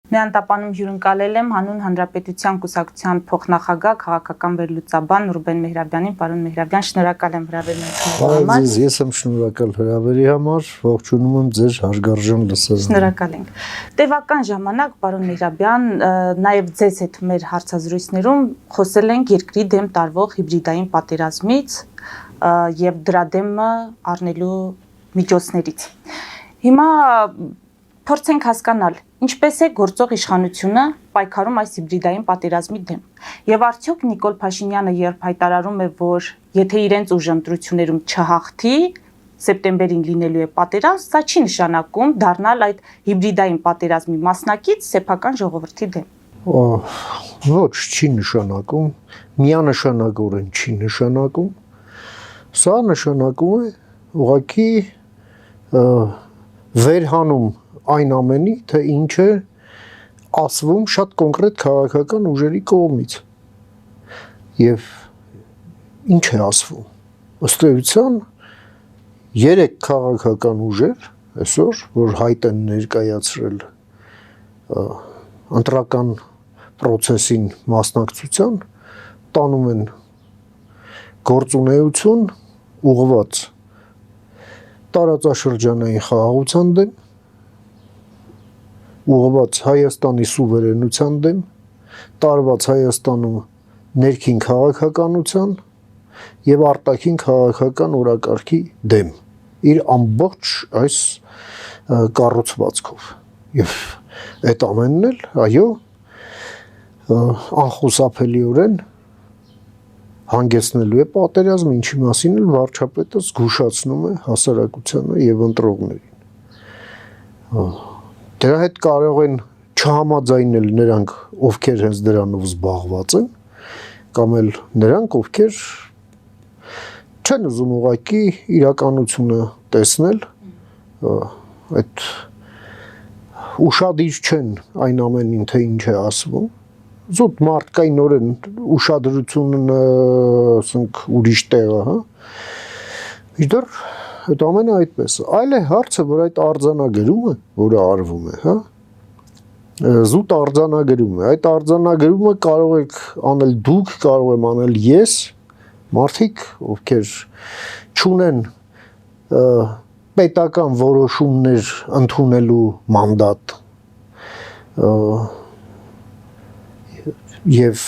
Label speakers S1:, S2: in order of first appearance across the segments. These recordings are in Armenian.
S1: Նրան տապանում հյուրընկալել եմ հանուն Հանրապետության կուսակցության փոխնախագահ քաղաքական վերլուծաբան Ռուբեն Մեհրաբյանին, պարոն Մեհրաբյան, շնորհակալ եմ հրավերն ընդունելու համար։
S2: Ես եմ շնորհակալ հրավերի համար, ողջունում եմ ձեր հարգարժան լսողներին։
S1: Շնորհակալ ենք։ Տևական ժամանակ, պարոն Մեհրաբյան, նաև ձեզ հետ մեր հարցազրույցներում խոսել ենք երկրի դեմ տարվող հիբրիդային պատերազմից եւ դրա դեմ առնելու միջոցներից։ Հիմա փորձենք հասկանալ, ինչպես է գործող իշխանությունը պայքարում այս հիբրիդային պատերազմի դեմ։ Եվ արդյոք Նիկոլ Փաշինյանը երբ հայտարարում է, որ եթե իրենց ուժընտրություններում չհաղթի, սեպտեմբերին լինելու է պատերազմ, սա չի նշանակում դառնալ այդ հիբրիդային պատերազմի մասնակից սեփական ժողովրդի դեմ։
S2: Ոչ, չի նշանակում, միանշանակորեն չի նշանակում։ Սա նշանակում է ուղղակի վերհանում այն ամենի, թե ինչ է ասվում շատ կոնկրետ քաղաքական ուժերի կողմից։ Եվ ինչ է ասվում։ Ըստ էության 3 քաղաքական ուժեր այսօր, որ հայտ են ներկայացրել ընտրական process-ին մասնակցության, տանում են գործունեություն ուղղված տարածաշրջանային խաղաղության դեմ, ուղղված Հայաստանի սուվերենության դեմ, տարված Հայաստանում ներքին քաղաքականության եւ արտաքին քաղաքական օրակարգի դեմ իր ամբողջ այս կառուցվածքով եւ այդ ամենն էլ այո անխուսափելիորեն հանգեցնելու է պատերազմ, ինչի մասին էլ վարչապետը զգուշացնում է հասարակությանը եւ ընտրողներին։ Դրա հետ կարող են չհամաձայնել նրանք, ովքեր հենց դրանով զբաղված են, կամ էլ նրանք, ովքեր չեն ուզում ուղղակի իրականությունը տեսնել, այդ ուշադիր չեն այն ամենին, թե ինչ է ասվում, զուտ մարդկայնորեն ուշադրությունը, ասենք, ուրիշ տեղ է, հա։ Իդեռ այդ ամենը այդպես է։ Այլ է հարցը, որ այդ արձանագրումը, որը արվում է, հա, զուտ արձանագրում է։ Այդ արձանագրումը կարող եք անել դուք, կարող եմ անել ես, մարդիկ, ովքեր չունեն պետական որոշումներ ընդունելու մանդատ եւ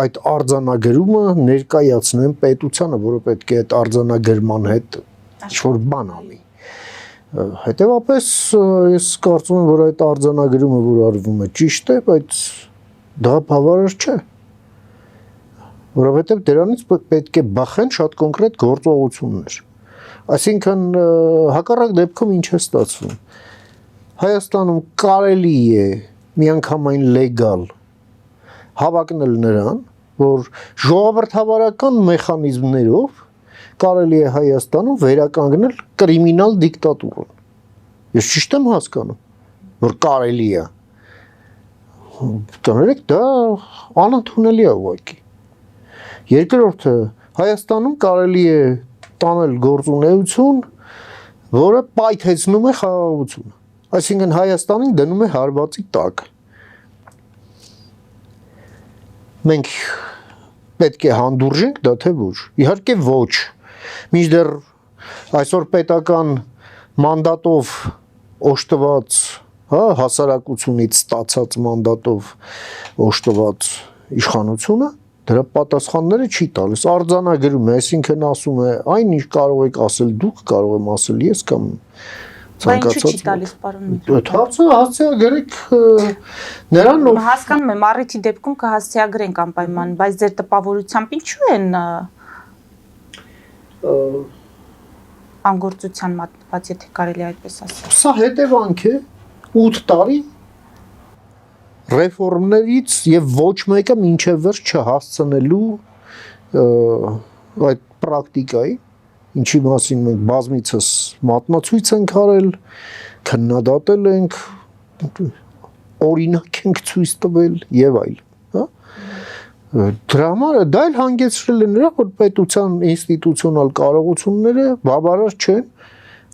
S2: այդ արձանագրումը ներկայացնեն պետությանը, որը պետք է այդ արձանագրման հետ ինչ-որ բան անի։ Հետևաբար ես կարծում եմ, որ այդ արձանագրումը, որ արվում է, ճիշտ է, բայց դա բավարար չէ։ Որովհետև դրանից պետք է բախեն շատ կոնկրետ գործողություններ։ Այսինքն հակառակ դեպքում ինչ է ստացվում։ Հայաստանում կարելի է միանգամայն լեգալ հավակնել նրան, որ ժողովրդավարական մեխանիզմներով կարելի է Հայաստանում վերականգնել կրիմինալ դիկտատուրան։ Ես ճիշտ եմ հասկանում, որ կարելի է։ Կներեք, դա անընդունելի է ուղղակի։ Երկրորդը, Հայաստանում կարելի է տանել գործունեություն, որը պայթեցնում է խաղաղությունը։ Այսինքն Հայաստանին դնում է հարվածի տակ։ Մենք պետք է հանդուրժենք դա թե ոչ։ Իհարկե ոչ։ Մինչդեռ այսօր պետական մանդատով օժտված, հա, հասարակությունից ստացած մանդատով օժտված իշխանությունը դրա պատասխանները չի տալիս, արձանագրում է, այսինքն ասում է, այն ինչ կարող եք ասել դուք, կարող եմ ասել ես կամ
S1: ցանկացած։ Ինչու չի տալիս, պարոն Մեհրաբյան։
S2: Այդ հարցը հասցեագրեք նրան, ով
S1: հասկանում եմ, առիթի դեպքում կհասցեագրենք անպայման, բայց ձեր տպավորությամբ ինչու են անգործության մատնված, եթե կարելի այդպես ասել։
S2: Սա հետևանք է 8 տարի ռեֆորմներից եւ ոչ մեկը մինչեւ վերջ չհասցնելու այդ պրակտիկայի, ինչի մասին մենք բազմիցս մատնացույց ենք արել, քննադատել ենք, օրինակ ենք ցույց տվել եւ այլն, հա։ Դրա համար դա էլ հանգեցրել է նրա, որ պետության ինստիտուցիոնալ կարողությունները բավարար չեն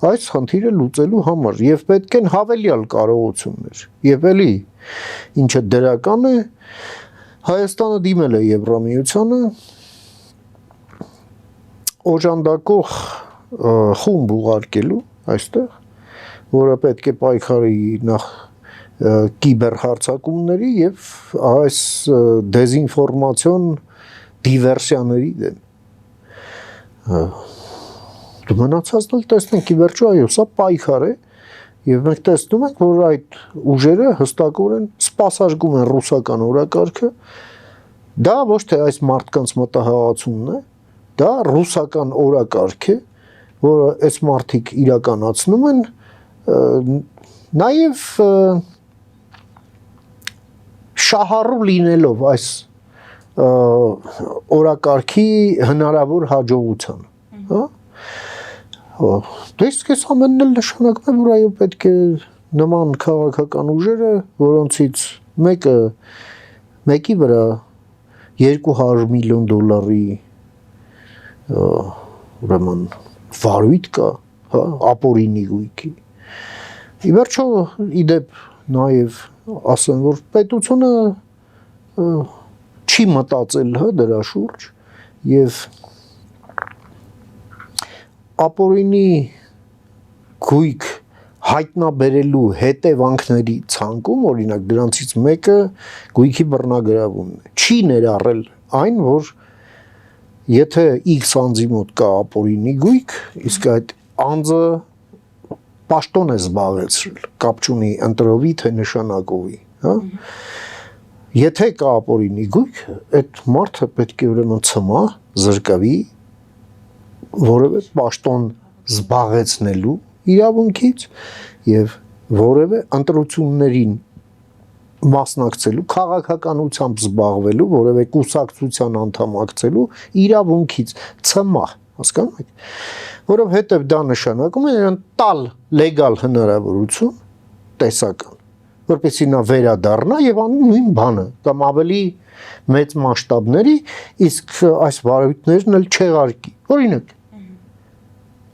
S2: այս խնդիրը լուծելու համար եւ պետք են հավելյալ կարողություններ։ Եվ էլի ինչը դրական է, Հայաստանը դիմել է Եվրամիությանը օժանդակող խումբ ուղարկելու այստեղ, որը պետք է պայքարի նախ կիբերհարձակումների եւ այս դեզինֆորմացիոն դիվերսիաների դեմ։ Դու մնացածն էլ տեսնենք, ի վերջո այո, սա պայքար է եւ մենք տեսնում ենք, որ այդ ուժերը հստակորեն սպասարկում են ռուսական օրակարգը։ Դա ոչ թե այս մարդկանց մտահղացումն է, դա ռուսական օրակարգ է, որը այս մարդիկ իրականացնում են նաեւ շահառու լինելով այս օրակարգի հնարավոր հաջողության, հա։ Դες քեզ ամենն էլ նշանակում է, որ այո պետք է նման քաղաքական ուժերը, որոնցից մեկի վրա $200 միլիոն ուրեմն վարույթ կա, հա, ապօրինի գույքի։ Ի վերջո իդեպ նաև ասեմ, որ պետությունը չի մտածել, հա, դրա շուրջ եւ ապօրինի գույք հայտնաբերելու հետևանքների ցանկում, օրինակ դրանցից մեկը գույքի բռնագրավումն է։ Չի ներառել այն, որ եթե X անձի մոտ կա ապօրինի գույք, իսկ այդ անձը պաշտոն է զբաղեցրել, կապ չունի ընտրովի թե նշանակովի, հա։ Եթե կա ապօրինի գույք, այդ մարդը պետք է ուրեմն ցմա, զրկվի որևէ պաշտոն զբաղեցնելու իրավունքից եւ որևէ ընտրություններին մասնակցելու, քաղաքականությամբ զբաղվելու, որևէ կուսակցության անդամակցելու իրավունքից ցմահ, հասկանում եք, որովհետեւ դա նշանակում է նրան տալ լեգալ հնարավորություն տեսական, որպեսզի նա վերադառնա եւ անի նույն բանը, կամ ավելի մեծ մասշտաբների, իսկ այս վարույթներն էլ չեղարկի, օրինակ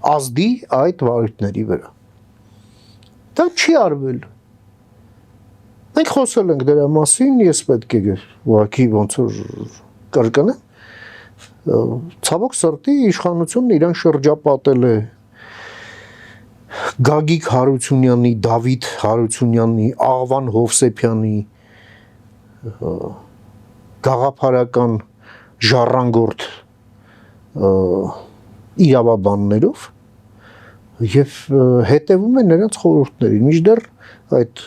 S2: ազդի այդ վարույթների վրա։ Դա չի արվել։ Մենք խոսել ենք դրա մասին, ես պետք է ուղղակի ոնց որ կրկնեմ, ցավոք սրտի իշխանությունն իրան շրջապատել է Գագիկ Հարությունյանի, Դավիթ Հարությունյանի, Աղվան Հովսեփյանի գաղափարական ժառանգորդ իրավաբաններով եւ հետեւում է նրանց խորհուրդներին։ Մինչդեռ այդ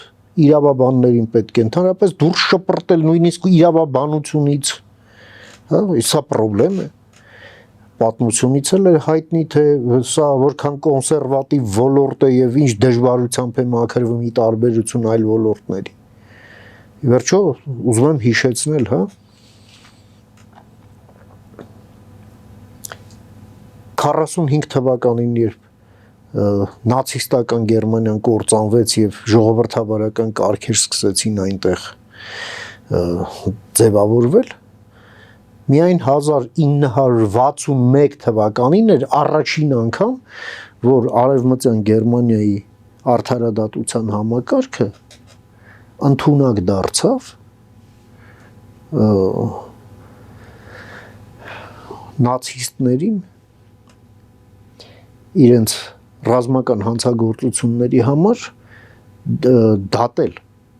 S2: իրավաբաններին պետք է ընդհանրապես դուրս շպրտել նույնիսկ իրավաբանությունից, հա, սա խնդրեմ է։ Պատմությունից էլ է հայտնի, թե սա որքան կոնսերվատիվ ոլորտ է եւ ինչ դժվարությամբ է մաքրվում ի տարբերություն այլ ոլորտների։ Ի վերջո ուզում եմ հիշեցնել, հա, 45 թվականին, երբ նացիստական Գերմանիան կործանվեց եւ ժողովրդավարական կարգեր սկսեցին այնտեղ ձևավորվել, միայն 1961 թվականին էր առաջին անգամ, որ Արևմտյան Գերմանիայի արդարադատության համակարգը ընդունակ դարձավ նացիստներին իրենց ռազմական հանցագործությունների համար դատել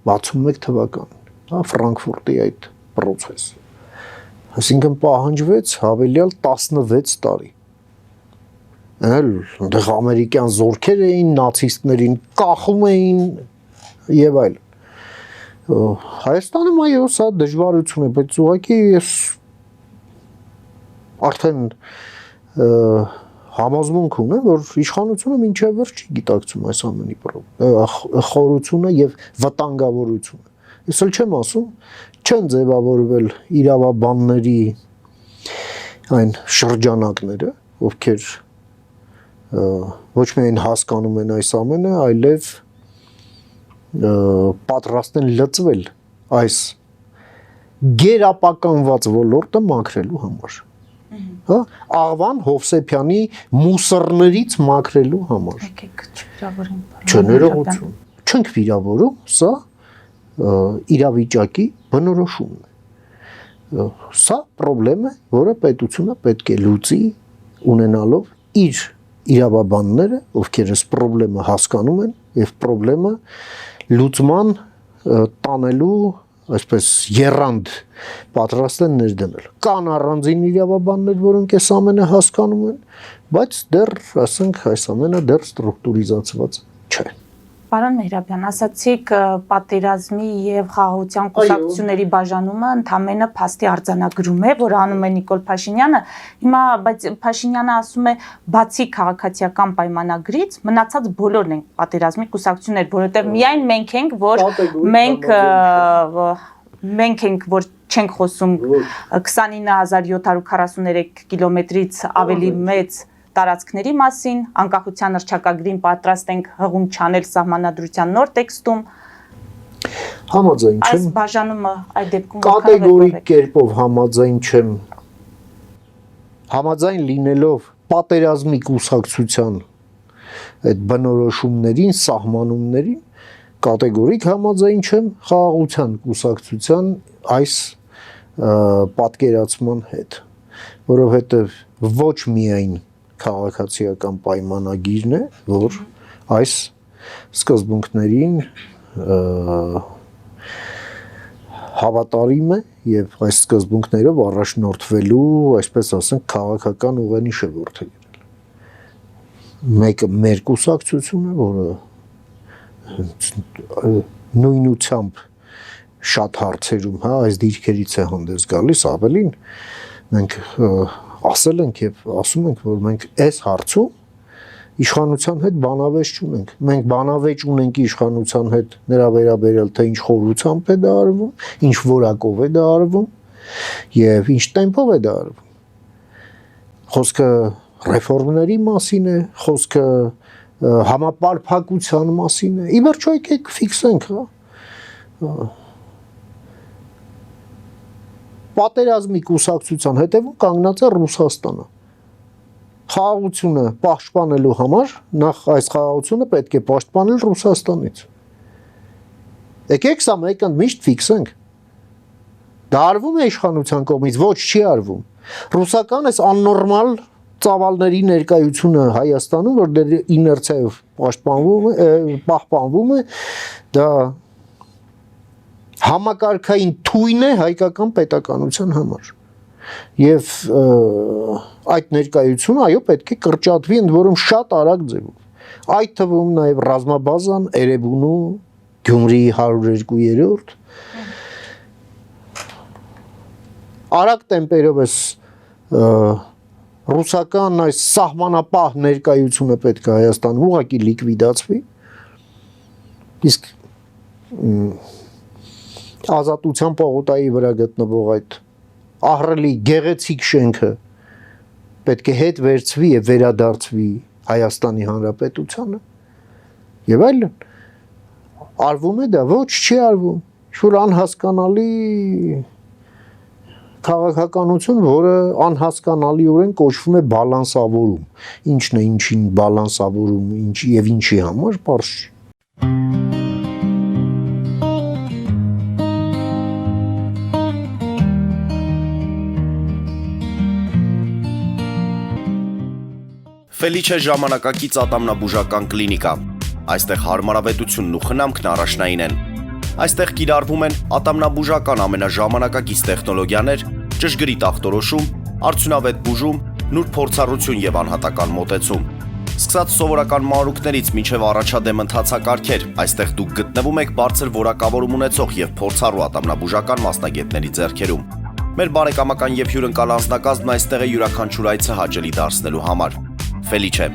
S2: 61 թվականին, հա, Ֆրանկֆուրտի այդ process։ Այսինքն պահանջվեց հավելյալ 16 տարի։ Այլ այնտեղ ամերիկյան զորքեր էին, նացիստներին կախում էին եւ այլն։ Հայաստանում այո, սա դժվարություն է, բայց ուղղակի ես արդեն համոզմունք ունեմ, որ իշխանությունը մինչև վերջ չի գիտակցում այս ամենի խորությունը եւ վտանգավորությունը։ Ես էլ չեմ ասում, չեն ձևավորվել իրավաբանների այն շրջանակները, ովքեր ոչ միայն հասկանում են այս ամենը, այլև պատրաստ են լծվել այս գերապականված ոլորտը մաքրելու համար։ Հա, Աղվան Հովսեփյանի մուսռներից մաքրելու համար։
S1: Եկեք չվիրավորենք։
S2: Չներողություն։ Չենք վիրավորում, սա իրավիճակի բնորոշումն է։ Սա խնդրեմ է, որը պետությունը պետք է լուծի ունենալով իր իրավաբանները, ովքեր այս խնդրեմը հասկանում են եւ խնդրեմը լուծման տանելու այսպես երանգ պատրաստ են ներդնել։ Կան առանձին իրավաբաններ, որոնք այս ամենը հասկանում են, բայց դեռ, ասենք, այս ամենը դեռ ստրուկտուրիզացված չէ։
S1: Պարոն Մեհրաբյան, ասացիք պատերազմի եւ խաղաղության կուսակցությունների բաժանումը ընդամենը փաստի արձանագրում է, որ անում է Նիկոլ Փաշինյանը։ Հիմա բայց Փաշինյանը ասում է, բացի քաղաքացիական պայմանագրից, մնացած բոլորն են պատերազմի կուսակցություններ, որովհետեւ միայն մենք ենք, որ չենք խոսում 29743 կիլոմետրից ավելի մեծ տարածքների մասին, անկախության հռչակագրին պատրաստ ենք հղում չանել սահմանադրության նոր տեքստում։
S2: Համաձայն չեմ։
S1: Այս բաժանումը այդ դեպքում
S2: կատեգորիկ կերպով համաձայն չեմ։ Համաձայն լինելով պատերազմի կուսակցության այդ բնորոշումներին, սահմանումներին, կատեգորիկ համաձայն չեմ խաղաղության կուսակցության այս պատկերացման հետ, որովհետև ոչ միայն քաղաքացիական պայմանագիրն է, որ այս սկզբունքներին հավատարիմ է եւ այս սկզբունքներով առաջնորդվելու, այսպես ասենք, քաղաքական ուղենիշ է որդեգրել։ Մեկը մեր կուսակցությունը, որը նույնությամբ շատ հարցերում, հա, այս դիրքերից է հանդես գալիս, ավելին մենք ասել ենք եւ ասում ենք, որ մենք այս հարցում իշխանության հետ բանավեճ չունենք։ Մենք բանավեճ ունենք իշխանության հետ նրա վերաբերյալ, թե ինչ խորությամբ է դա արվում, ինչ որակով է դա արվում եւ ինչ տեմպով է դա արվում։ Խոսքը ռեֆորմների մասին է, խոսքը համապարփակության մասին է։ Ի վերջո եկեք ֆիքսենք, հա։ Պատերազմի կուսակցության հետևում կանգնած է Ռուսաստանը։ Խաղաղությունը պաշտպանելու համար նախ այս խաղաղությունը պետք է պաշտպանել Ռուսաստանից։ Եկեք սա մեկ ընդմիշտ ֆիքսենք։ Դա արվում է իշխանության կողմից, ոչ չի արվում։ Ռուսական այս աննորմալ ծավալների ներկայությունը Հայաստանում, որ դեռ իներցիայով պահպանվում է, դա համակարգային թույն է հայկական պետականության համար։ Եվ այդ ներկայությունը, այո, պետք է կրճատվի, ընդ որում շատ արագ ձևով։ Այդ թվում նաև ռազմաբազան Էրեբունու, Գյումրիի 102-րդ արագ տեմպերով էս ռուսական այս սահմանապահ ներկայությունը պետք է Հայաստանում ուղղակի լիկվիդացվի։ Իսկ Ազատության պողոտայի վրա գտնվող այդ ահռելի գեղեցիկ շենքը պետք է հետ վերցվի եւ վերադարձվի Հայաստանի Հանրապետությանը եւ այլն։ Արվում է դա, ոչ, չի արվում։ Շուր անհասկանալի քաղաքականություն, որը անհասկանալիորեն կոչվում է բալանսավորում։ Ինչն է ինչին բալանսավորում, ինչ եւ ինչի համար, պարզ չի։
S3: Ֆելիչե ժամանակակից ատամնաբուժական կլինիկա։ Այստեղ հարմարավետությունն ու խնամքն առաջնային են։ Այստեղ կիրառվում են ատամնաբուժական ամենաժամանակակից տեխնոլոգիաներ, ճշգրիտ ախտորոշում, արդյունավետ բուժում, նուրբ փորձառություն եւ անհատական մոտեցում։ Սկսած սովորական մանրուքներից մինչև առաջադեմ ընթացակարգեր, այստեղ դուք գտնվում եք բարձր որակավորում ունեցող եւ փորձառու ատամնաբուժական մասնագետների ձեռքերում։ Մեր բարեկամական եւ հյուրընկալ անձնակազմն այստեղ է յուրաքանչյուր այցը հաճելի դարձնելու համար։ Ֆելիչե,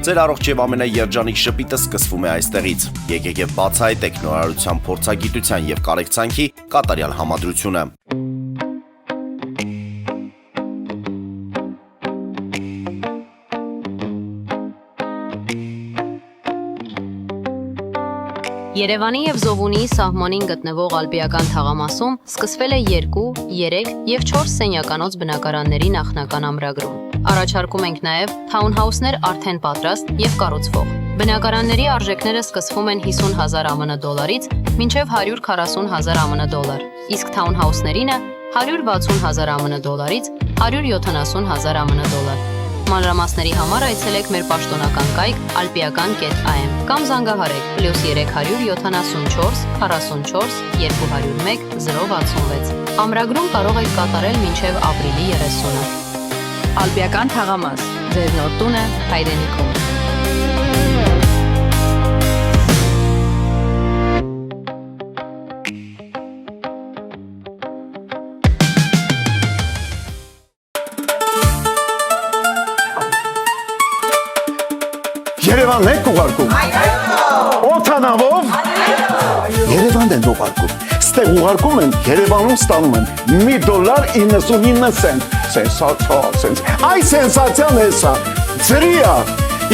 S3: ձեր առողջ եւ ամենաերջանիկ շպիտը սկսվում է այստեղից։ Եկեք եւ բացահայտեք նորարարության փորձագիտության եւ կարեկցանքի կատարյալ համադրությունը։
S4: Երևանի եւ Զովունի սահմանին գտնվող ալպիական թաղամասում սկսվել է 2, 3 եւ 4 սենյականոց բնակարանների նախնական ամրագրում։ Առաջարկում ենք նաեւ թաունհաուսներ արդեն պատրաստ եւ կառուցվող։ Բնակարանների արժեքները սկսվում են 50,000 ԱՄՆ դոլարից մինչև 140,000 ԱՄՆ դոլար, իսկ թաունհաուսներինը 160,000 ԱՄՆ դոլարից 170,000 ԱՄՆ դոլար։ Մանրամասների համար այցելեք մեր պաշտոնական կայք alpiakan.am կամ զանգահարեք +374 44 201 066։ Ամրագրում կարող եք կատարել մինչև ապրիլի 30-ը։ Ալպիական թաղամաս, ձեր նոր տունը հայրենիքում։
S5: Երևանն եք ուղարկում։ Օթանավով։ Երևանն են ուղարկում։ Ստեղ ուղարկում են, Երևանում ստանում են $1.99 Սենսացիա։ Այ սենսացիան է սա։ Ծրիա։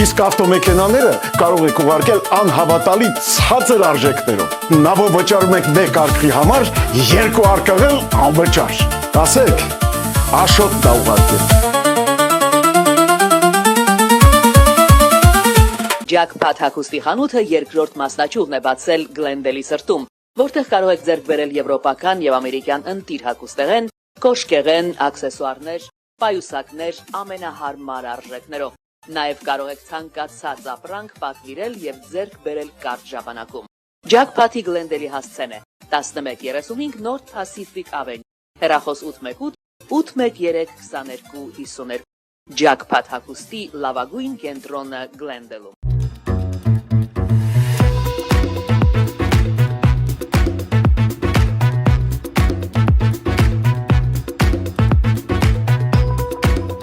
S5: Իսկ ավտոմեքենաները կարող եք ուղարկել անհավատալի ցածր արժեքներով։ Նավով վճարում եք 1 արկղի համար, 2 արկղել անվճար։ Ասեք, Աշոտ դա ուղարկել։
S6: Jackpot հագուստի խանութը երկրորդ մասնաճյուղն է բացել Գլենդելի սրտում, որտեղ կարող եք ձեռք բերել եվրոպական եւ ամերիկյան ընտիր հագուստեղեն, կոշկեղեն, աքսեսուարներ, պայուսակներ ամենահարմար արժեքներով։ Նաեւ կարող եք ցանկացած ապրանք պատվիրել եւ ձեռք բերել կարճ ժամանակում։ Jackpot-ի Գլենդելի հասցեն է 1135 North Pacific Avenue, հեռախոս 818 813 2252։ Jackpot հագուստի լավագույն կենտրոնը Գլենդելում։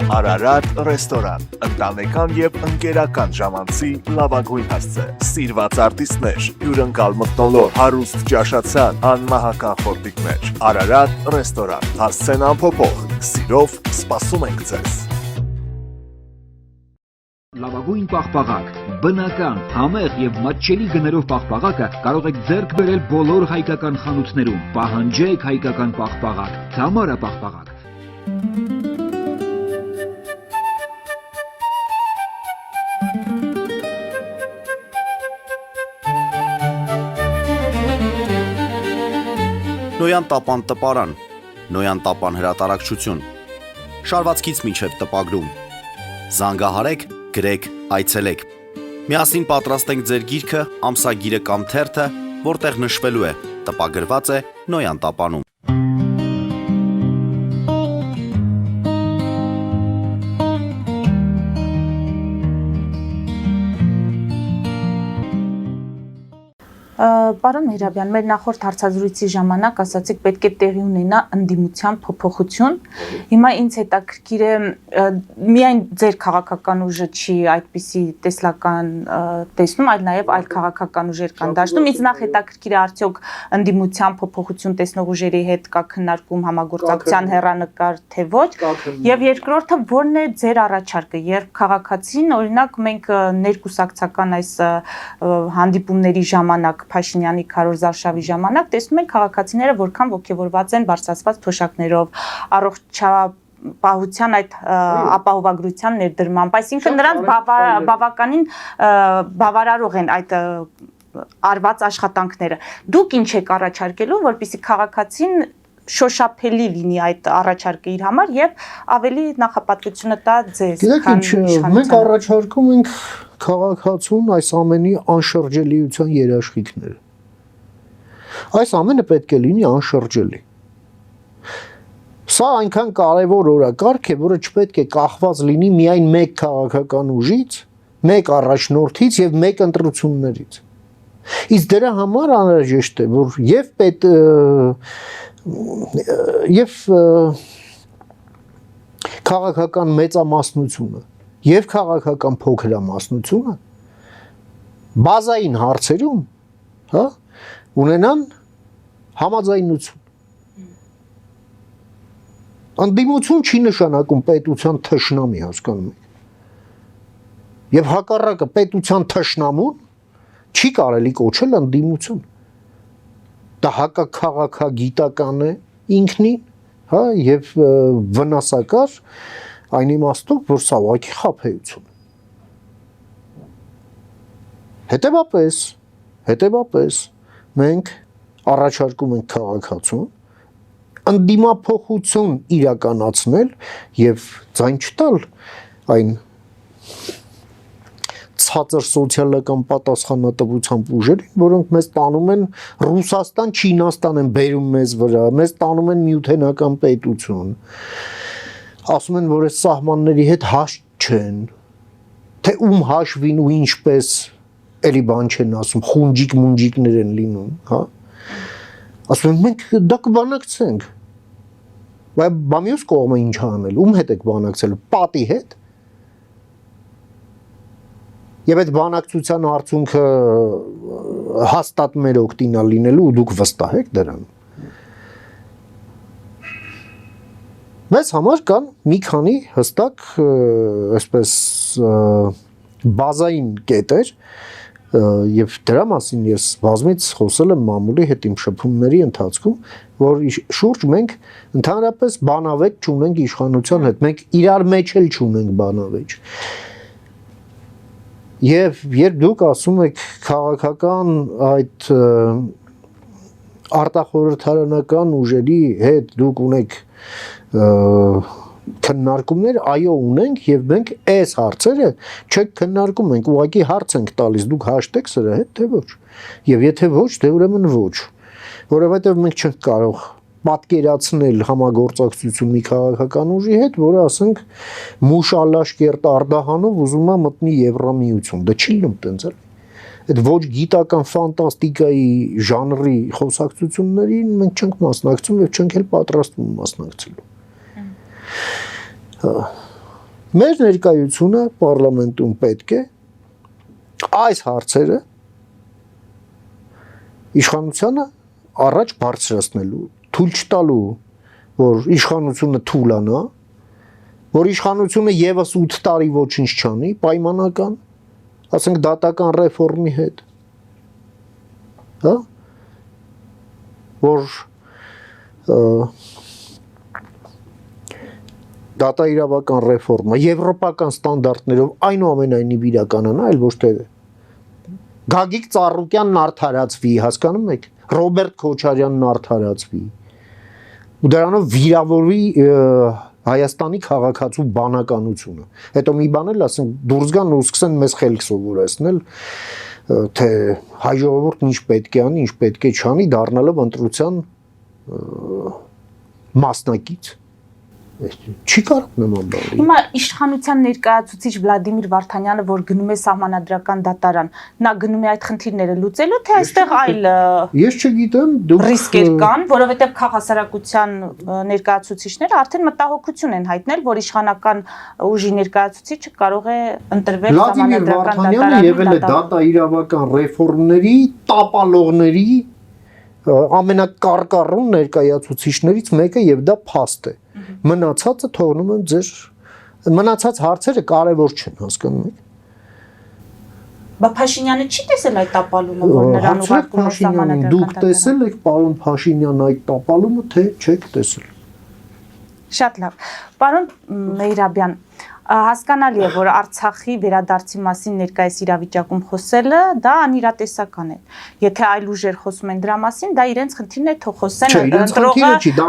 S7: Արարատ ռեստորան, ընտանեկան եւ ընկերական ժամանցի լավագույն հասցե, սիրված արտիստներ, հյուրընկալ մթնոլորտ, հարուստ ճաշացան, անմահական խորտիկներ, Արարատ ռեստորան, հասցեն անփոփոխ, սիրով սպասում ենք ձեզ։
S8: Լավագույն պաղպաղակ, բնական, համեղ եւ մատչելի գներով պաղպաղակը կարող եք ձեռք բերել բոլոր հայկական խանութներում։ Պահանջեք հայկական պաղպաղակ, Թամարա պաղպաղակ։
S3: Նոյան տապան տպարան, Նոյան տապան հրատարակչություն, շարվածքից մինչև տպագրում, զանգահարեք, գրեք, այցելեք, միասին պատրաստենք ձեր գիրքը, ամսագիրը կամ թերթը, որտեղ նշվելու է, տպագրված է Նոյան տապանում։
S1: Պարոն Միրաբյան, մեր նախորդ հարցազրույցի ժամանակ ասացիք պետք է տեղի ունենա ընդդիմության փոփոխություն։ Հիմա ինձ հետաքրքիր է միայն ձեր քաղաքական ուժը չի այդպիսի տեսլական տեսնում, այլ նաև այլ քաղաքական ուժեր կան դաշտում։ Ինձ նախ հետաքրքիր է արդյոք ընդդիմության փոփոխություն տեսնող ուժերի հետ կա քննարկում համագործակցության հեռանկար թե ոչ։ Եվ երկրորդը ո՞րն է ձեր առաջարկը, երբ քաղաքացին, օրինակ մենք ներկուսակցական այս հանդիպումների ժամանակ Փաշինյանի քարոզարշավի ժամանակ տեսնում ենք քաղաքացիները որքան ոգևորված են բարձրացված թոշակներով, առողջապահության այդ ապահովագրության ներդրմամբ, այսինքն նրանց բավականին բավարարող են այդ արված աշխատանքները։ Դուք ինչ եք առաջարկելու, որպեսզի քաղաքացին շոշափելի լինի այդ առաջարկը իր համար եւ ավելի նախապատվությունը տա ձեզ։
S2: Գիտեք ինչ, մենք առաջարկում ենք քաղաքացուն այս ամենի անշրջելիության երաշխիքները։ Այս ամենը պետք է լինի անշրջելի։ Սա այնքան կարևոր օրակարգ է, որը չպետք է կախված լինի միայն մեկ քաղաքական ուժից, մեկ առաջնորդից եւ մեկ ընտրություններից։ Իսկ դրա համար անհրաժեշտ է, որ եւ քաղաքական մեծամասնությունը եւ քաղաքական փոքրամասնությունը բազային հարցերում, հա, ունենան համաձայնություն։ Ընդդիմություն չի նշանակում պետության թշնամի, հասկանում եք։ Եվ հակառակը պետության թշնամուն Չի կարելի կոչել ընդդիմություն։ Դա հակաքաղաքագիտական է ինքնին, հա, եւ վնասակար այն իմաստով, որ սա ուղղակի խաբեություն է։ Հետևաբար մենք առաջարկում ենք քաղաքացուն ընդդիմափոխություն իրականացնել եւ ձայն չտալ այն ցածր սոցիալական պատասխանատվությամբ ուժերին, որոնք մեզ տանում են Ռուսաստան, Չինաստան են բերում մեզ վրա, մեզ տանում են միութենական պետություն։ Ասում են, որ այս սահմանների հետ հաշտ չեն, թե ում հաշվին ու ինչպես էլի բան չեն ասում, խունջիկ-մունջիկներ են լինում, հա։ Ասում են, մենք դա կբանակցենք։ Բայց բամյուս կողմը ինչ անել, ում հետ եք բանակցել, պատի հետ։ Եվ այդ բանակցության արդյունքը հաստատ մեր օգտին լինելու ու դուք վստահ եք դրան։ Մեզ համար կան մի քանի հստակ, այսպես բազային կետեր, եւ դրա մասին ես բազմից խոսել եմ մամուլի հետ իմ շփումների ընթացքում, որ շուրջ մենք ընդհանրապես բանավեճ չունենք իշխանության հետ, մենք իրար մեջ էլ չունենք բանավեճ։ Եվ երբ դուք ասում եք քաղաքական այդ արտախորհրդարանական ուժերի հետ դուք ունեք քննարկումներ, այո ունենք եւ մենք այս հարցերը չեք քննարկում, մենք ուղղակի հարց ենք տալիս, դուք հաշտեք սրա հետ, թե ոչ։ Եվ եթե ոչ, դե ուրեմն ոչ, որովհետեւ մենք չենք կարող պատկերացնել համագործակցություն մի քաղաքական ուժի հետ, որը ասենք մուշալաշկերտ Արդահանով ուզում է մտնի Եվրամիություն, դա չի լինում տենց էլ։ Այդ ոչ գիտական ֆանտաստիկայի ժանրի խոսակցություններին մենք չենք մասնակցում եւ չենք էլ պատրաստվում մասնակցելու։ Մեր ներկայությունը պարլամենտում պետք է այս հարցերը իշխանությանը առաջ բարձրացնելու, թույլ չտալու, որ իշխանությունը թուլանա, որ իշխանությունը եւս 8 տարի ոչինչ չանի, պայմանական, ասենք դատական ռեֆորմի հետ, հա, որ դատաիրավական ռեֆորմը եվրոպական ստանդարտներով այնուամենայնիվ իրականանա, այլ ոչ թե Գագիկ Ծառուկյանն արդարացվի, հասկանում եք, Ռոբերտ Քոչարյանն արդարացվի, ու դրանով վիրավորվի Հայաստանի քաղաքացու բանականությունը։ Հետո մի բան էլ ասենք դուրս գան ու սկսեն մեզ խելք սովորեցնել, թե հայ ժողովուրդն ինչ պետք է անի, ինչ պետք է չանի, դառնալով ընտրության մասնակից։ Չի կարող նման բան լինել։
S1: Հիմա իշխանության ներկայացուցիչ Վլադիմիր Վարդանյանը, որ գնում է սահմանադրական դատարան, նա գնում է այդ խնդիրները լուծելու, թե այստեղ այլ
S2: Ես չգիտեմ, դուք
S1: ռիսկեր կան, որովհետև քաղաքասարակության ներկայացուցիչները արդեն մտահոգություն են հայտնել, որ իշխանական ուժի ներկայացուցիչը կարող է ընտրվել
S2: սահմանադրական դատարանում։ Վլադիմիր Վարդանյանը եղել է դատաիրավական ռեֆորմների տապալողների ամենակարկառուն ներկայացուցիչներից մեկը եւ դա փաստ է։ Մնացածը թողնում եմ ձեր մնացած հարցերը կարևոր չեն, հասկանում եք։
S1: Բա Փաշինյանը չի տեսել այդ տապալումը, որ նրան ուղարկում է սահմանադրական դատարան։
S2: Դուք տեսել եք պարոն Փաշինյան այդ տապալումը, թե չեք տեսել։
S1: Շատ լավ։ Պարոն Մեհրաբյան, հասկանալի է, որ Արցախի վերադարձի մասին ներկայիս իրավիճակում խոսելը դա անիրատեսական է։ Եթե այլ ուժեր խոսում են դրա մասին, դա իրենց խնդիրն է, թող խոսեն,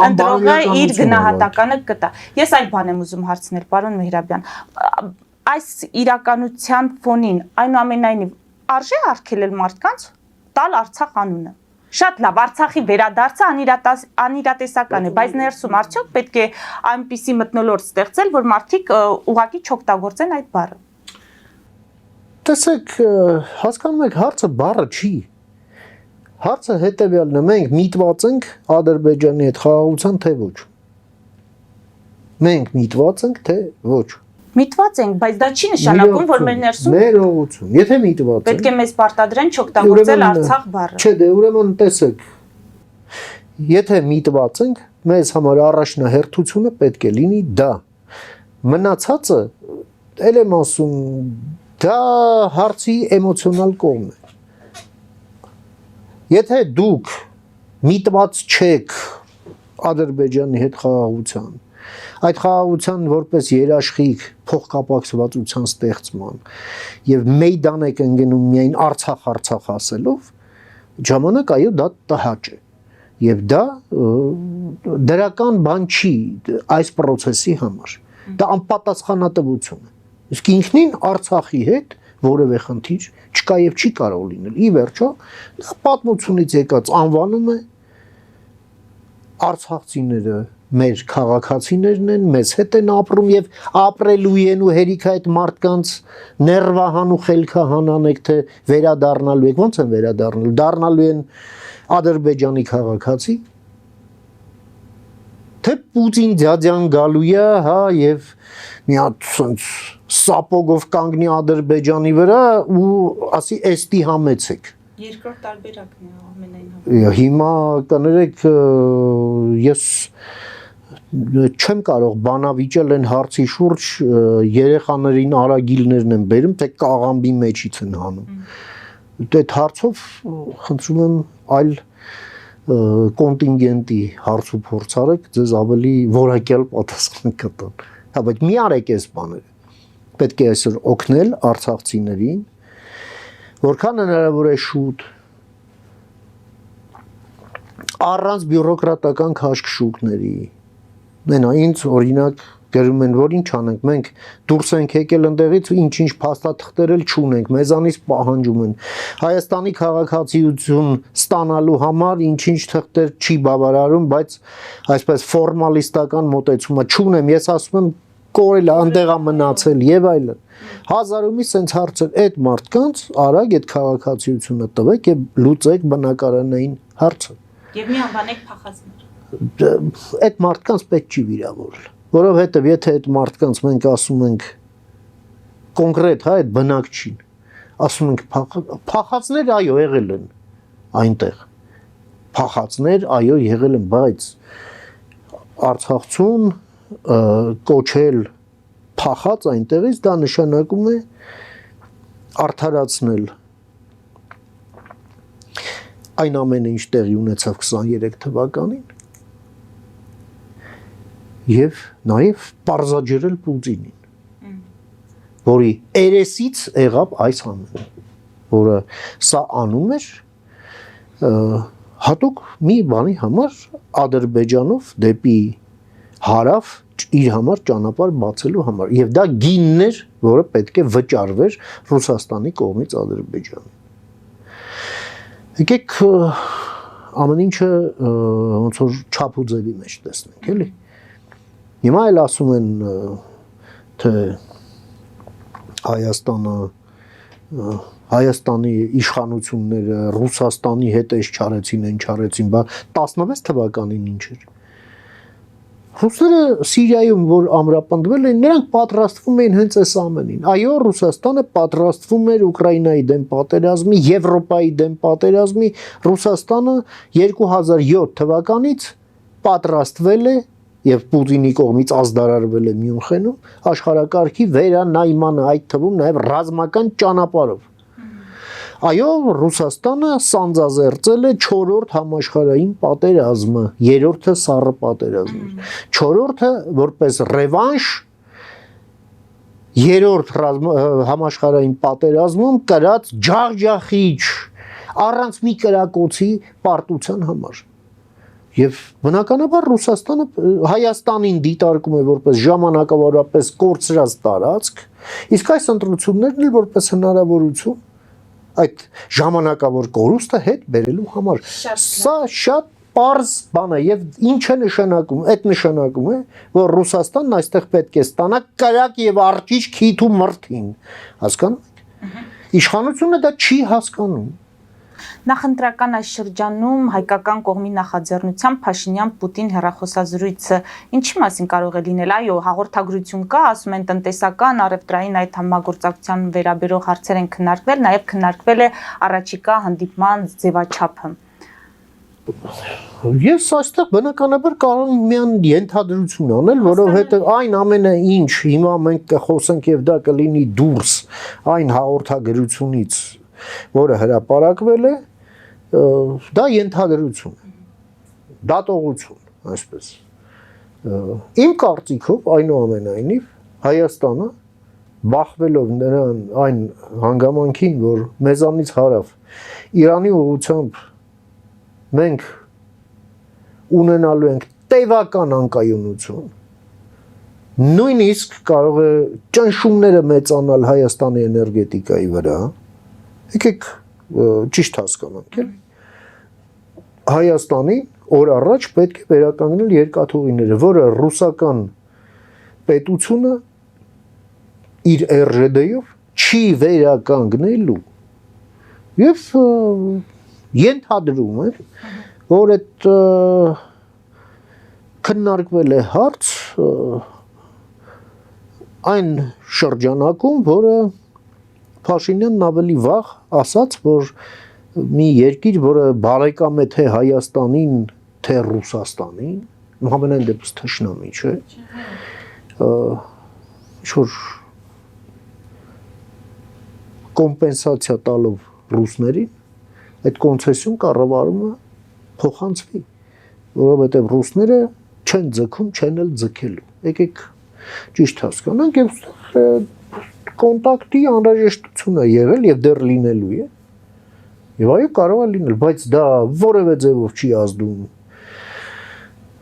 S1: ընտրողը իր գնահատականը կտա։ Ես այլ բան եմ ուզում հարցնել, պարոն Մեհրաբյան, այս իրականության ֆոնին այնուամենայնիվ արժե արգելել մարդկանց տալ Արցախ անունը։ Շատ լավ, Արցախի վերադարձը անիրատեսական է, բայց ներսում արդյոք պետք է այնպիսի մթնոլորտ ստեղծել, որ մարդիկ ուղղակի չօգտագործեն այդ բառը։
S2: Տեսեք, հասկանում եք, հարցը բառը չի։ Հարցը հետևյալն է, մենք միտված ենք Ադրբեջանի հետ խաղաղության, թե ոչ։ Մենք միտված ենք, թե ոչ։
S1: Միտված ենք, բայց դա չի նշանակում, որ մեր ներսում
S2: ներողություն, եթե միտված
S1: պետք է մեզ պարտադրեն չօգտագործել Արցախ բառը։
S2: Չէ, դե ուրեմն տեսեք, եթե միտված ենք, մեզ համար առաջնահերթությունը պետք է լինի դա։ Մնացածը, ել եմ ասում, դա հարցի էմոցիոնալ կողմն է։ Եթե դուք միտված չեք Ադրբեջանի հետ խաղաղության, այդ խաղաղության որպես երաշխիք փոխկապակցվածության ստեղծման եւ մեյդան եք ընկնում միայն Արցախ ասելով, ժամանակ այո դա տհաճ է եւ դա դրական բան չի այս process-ի համար, դա անպատասխանատվություն է, իսկ ինքնին Արցախի հետ որևէ խնդիր չկա եւ չի կարող լինել, ի վերջո դա պատմությունից եկած անվանում է Արցախցիները մեր քաղաքացիներն են, մեզ հետ են ապրում եւ ապրելու են ու հերիք այդ մարդկանց ներվահան ու խելքահանան եք թե վերադառնալու եք, ո՞նց են վերադառնալու, դառնալու են Ադրբեջանի քաղաքացի, թե Պուտին ձյաձյան գալու է, հա, եւ մի հատ սապոգով կանգնի Ադրբեջանի վրա ու ասի էստի համեցեք։
S1: Երկրորդ տարբերակն է ամենայն
S2: Հիմա կներեք ես չեմ կարող բանավիճել են հարցի շուրջ երեխաներին արագիլներն են բերում, թե կաղամբի մեջից են հանում։ Այդ հարցով խնդրում եմ այլ կոնտինգենտի հարց ու փորձ արեք, ձեզ ավելի որակյալ պատասխան կտան։ Հա, բայց մի արեք այս բաները։ Պետք է այսօր օգնել արցախցիներին, որքան հնարավոր է շուտ առանց բյուրոկրատական քաշքշուկների մենա ինձ օրինակ գրում են որ ինչ անենք մենք դուրս ենք եկել այնտեղից ինչ փաստաթղթեր էլ չունենք մեզանից պահանջում են Հայաստանի քաղաքացիություն ստանալու համար ինչ թղթեր չի բավարարում բայց այսպես ֆորմալիստական մոտեցումը չունեմ ես ասում եմ կորել այնտեղա մնացել եւ այլն հազարումի սենց հարցեր այդ մարդկանց արագ այդ քաղաքացիությունը տվեք եւ լուծեք բնակարանային հարցը
S1: եւ մի անվանեք փախածներ
S2: այդ մարդկանց պետք չի վիրավորել որովհետեւ եթե այդ մարդկանց մենք ասում ենք կոնկրետ հա այդ բնակչին ասում ենք փախածներ այո եղել են այնտեղ փախածներ այո եղել են բայց Արցախցուն կոչել փախած այնտեղից դա նշանակում է արդարացնել այն ամենը ինչ տեղի ունեցավ 23 թվականին եւ նաեւ պարզաջրել Պուտինին որի երեսից եղավ այս ամենը որը սա անում էր հատուկ մի բանի համար Ադրբեջանով դեպի հարավ իր համար ճանապարհ բացելու համար եւ դա գինն էր որը պետք է վճարվեր Ռուսաստանի կողմից Ադրբեջանին եկեք ամեն ինչը ոնց որ չափ ու ձևի մեջ տեսնենք էլի հիմա էլ ասում են թե Հայաստանի իշխանությունները Ռուսաստանի հետ էս չարեցին, բա 16 թվականին ինչ էր Ռուսները Սիրիայում որ ամրապնդվել են, նրանք պատրաստվում էին հենց այս ամենին։ Այո, Ռուսաստանը պատրաստվում էր Ուկրաինայի դեմ պատերազմի, Եվրոպայի դեմ պատերազմի, Ռուսաստանը 2007 թվականից պատրաստվել է եւ Պուտինի կողմից ազդարարվել է Մյունխենում աշխարհակարգի վերանայմանը, այդ թվում նաեւ ռազմական ճանապարհով։ Այո, Ռուսաստանը սանձազերծել է 4-րդ համաշխարհային պատերազմը, 3-րդը սառը պատերազմն էր։ 4-րդը որպես ռևանշ 3-րդ համաշխարհային պատերազմում կրած ջախջախիչ առանց մի կրակոցի պարտության համար։ Եվ բնականաբար Ռուսաստանը Հայաստանին դիտարկում է որպես ժամանակավորապես կորցրած տարածք, իսկ այս ընտրություններն էլ որպես հնարավորություն այդ ժամանակավոր կորուստը հետ բերելու համար սա շատ պարզ բան է եւ ինչ է նշանակում այդ նշանակում է որ Ռուսաստանն այստեղ պետք է ստանա կրակ եւ արջիչ քիթ ու մրթին հասկանում իշխանությունը դա չի հասկանում
S1: Նախընտրական այս շրջանում հայկական կողմի նախաձեռնությամբ Փաշինյան-Պուտին հեռախոսազրույցը ինչի մասին կարող է լինել այո հաղորդագրություն կա ասում են տնտեսական առևտրային այդ համագործակցության վերաբերող հարցեր են քննարկվել նաև քննարկվել է առաջիկա հանդիպման ձևաչափը
S2: Ես այստեղ բնականաբար կարող եմ միան ենթադրություն անել որովհետեւ այն ամենը ինչ հիմա մենք կխոսենք եւ դա կլինի դուրս այն հաղորդագրությունից որը հրապարակվել է դա ենթադրություն է, դատողություն, այսպես։ Իմ կարծիքով այնուամենայնիվ Հայաստանը բախվելով նրան այն հանգամանքին, որ մեզանից հարավ Իրանի ուղղությամբ մենք ունենալու ենք տևական անկայունություն, նույնիսկ կարող է ճնշումները մեծանալ Հայաստանի էներգետիկայի վրա, եկեք ճիշտ հասկանանք, էլի։ Հայաստանի օր առաջ պետք է վերականգնել երկաթուղիները, որը ռուսական պետությունը իր RЖD-ով չի վերականգնելու եւ ենթադրում է, որ այդ քննարկվել է հարց այն շրջանակում, որը Փաշինյանն ավելի վաղ ասաց, որ մի երկիր, որը բարեկամ է թե Հայաստանին, թե Ռուսաստանին, ամենայն դեպս թշնամի, չէ, ինչ-որ կոմպենսացիա տալով ռուսներին, այդ կոնցեսիոն կառավարումը փոխանցվի, որովհետև ռուսները չեն ձգում, չեն էլ ձգելու։ Եկեք ճիշտ հասկանանք եւ կոնտակտի անհրաժեշտություն է եղել եւ դեռ լինելու է։ Եվ այո, կարող է լինել, բայց դա որևէ ձևով չի ազդում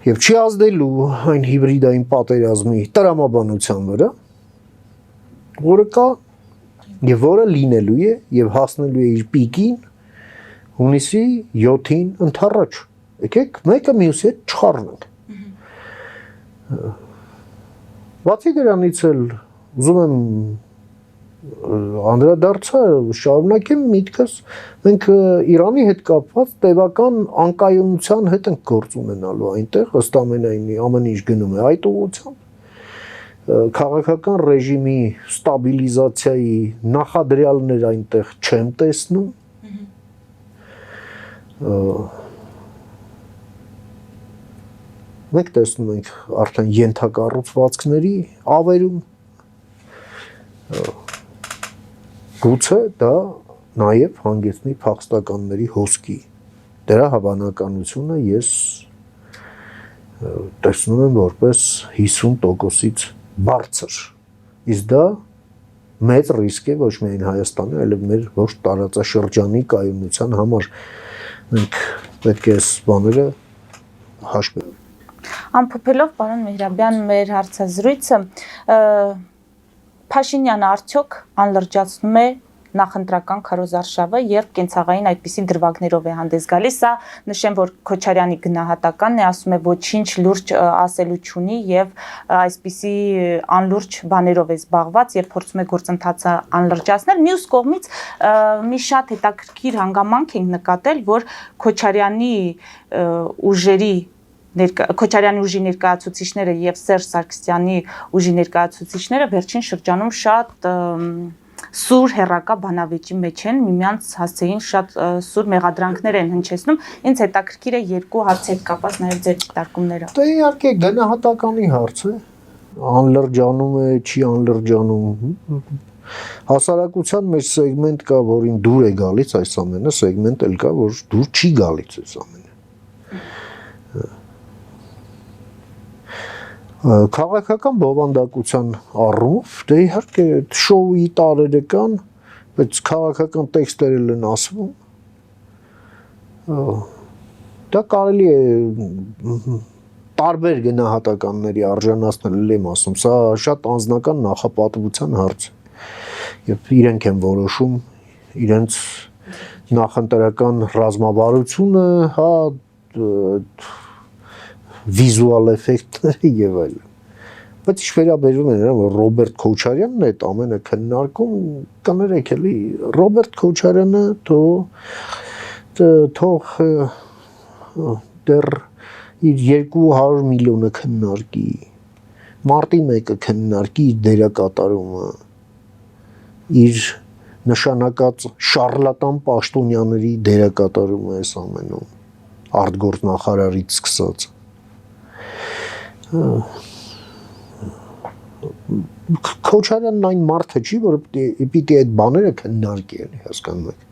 S2: եւ չի ազդելու այն հիբրիդային պատերազմի տրամաբանության վրա, որը կա եւ որը լինելու է եւ հասնելու է իր պիկին հունիսի 7-ին ընդառաջ։ Եկեք մեկը մյուսի հետ չխառնենք։ Բացի դրանից էլ ուզում եմ անդրադարձա շարունակեմ միտքս, մենք Իրանի հետ կապված տևական անկայունության հետ ենք գործ ունենալու այնտեղ, ըստ ամենայնի ամեն ինչ գնում է այդ ուղղությամբ։ Քաղաքական ռեժիմի ստաբիլիզացիայի նախադրյալներ այնտեղ չեմ տեսնում։ Մենք տեսնում ենք արդեն ենթակառուցվածքների ավերում, գուցե դա նաև հանգեցնի փախստականների հոսքի։ Դրա հավանականությունը ես տեսնում եմ որպես 50%-ից բարձր։ Իսկ դա մեծ ռիսկ է ոչ միայն Հայաստանի, այլև մեր ոչ տարածաշրջանի կայունության համար։ Մենք պետք է այս բաները հաշվենք։
S1: Ամփոփելով, պարոն Մեհրաբյան, մեր հարցազրույցը, Փաշինյանը արդյոք անլրջացնում է նախընտրական քարոզարշավը, երբ կենցաղային այդպիսի դրվագներով է հանդես գալիս, սա նշեմ, որ Քոչարյանի գնահատականն է, ասում է ոչինչ լուրջ ասելու չունի եւ այսպիսի անլուրջ բաներով է զբաղված եւ փորձում է գործընթացը անլրջացնել։ Մյուս կողմից մի շատ հետաքրքիր հանգամանք ենք նկատել, որ Քոչարյանի ուժերի Քոչարյանի ուժի ներկայացուցիչները եւ Սերժ Սարգսյանի ուժի ներկայացուցիչները վերջին շրջանում շատ սուր հերակա բանավեճի մեջ են, միմյանց հասցեին շատ սուր մեղադրանքներ են հնչեցնում։ Ինձ հետաքրքիր է երկու հարցի հետ կապված նաեւ ձեր դիտարկումները։
S2: Դա իհարկե գնահատականի հարց է, անլրջանում է, չի անլրջանում։ Հասարակության մեջ սեգմենտ կա, որին դուր է գալիս այս ամենը, սեգմենտ էլ կա, որ դուր չի գալիս այս ամենը։ Քաղաքական բովանդակության առումով դե իհարկե շոուի տարերը կան, բայց քաղաքական տեքստեր են ասվում։ Դա կարելի է տարբեր գնահատականների արժանացնել եմ ասում, սա շատ անձնական նախապատվության հարց է։ Եվ իրենք են որոշում իրենց նախընտրական ռազմավարությունը, հա վիզուալ էֆեկտները եւ այլն։ Բայց ինչ վերաբերում է նրան, որ Ռոբերտ Քոչարյանն է այդ ամենը քննարկում, կներեք էլի, Ռոբերտ Քոչարյանը թող դեռ իր 200 միլիոնը քննարկի, մարտի 1-ը քննարկի իր դերակատարումը, իր նշանակած շարլատան պաշտոնյաների դերակատարումը այս ամենում, արտգործնախարարից սկսած։ Քոչարյանն այն մարդը չի, որ պիտի այդ բաները քննարկի, էլի հասկանում եք։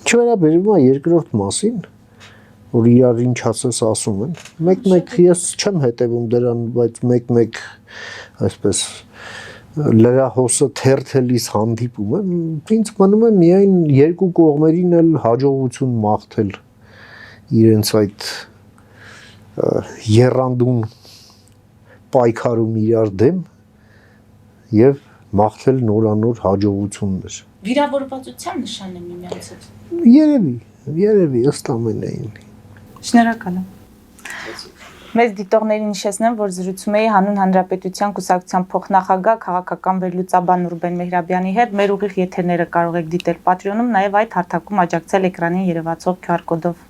S2: Չվերաբերում է երկրորդ մասին, որ իրար ինչ ասես ասում են։ Մեկ-մեկ ես չեմ հետևում դրան, բայց մեկ-մեկ այսպես լրահոսը թերթելիս հանդիպում եմ, ինձ մնում է միայն երկու կողմերին էլ հաջողություն մաղթել իրենց այդ եռանդուն պայքարում իրար դեմ եւ մաղթել նորանոր հաջողություններ։
S1: Վիրավորվածության նշան է միմյանցից։
S2: Երևի ըստ ամենայն։
S1: Շնորհակալ եմ։ Մեծ դիտողներին հիշեցնեմ, որ զրուցում էի Հանուն Հանրապետության կուսակցության փոխնախագահ քաղաքական վերլուծաբան Նուրբեն Մեհրաբյանի հետ։ Մեր ուղիղ եթերները կարող եք դիտել Patreon-ում, նաև այդ հարթակում աջակցել էկրանին երևացող QR կոդով։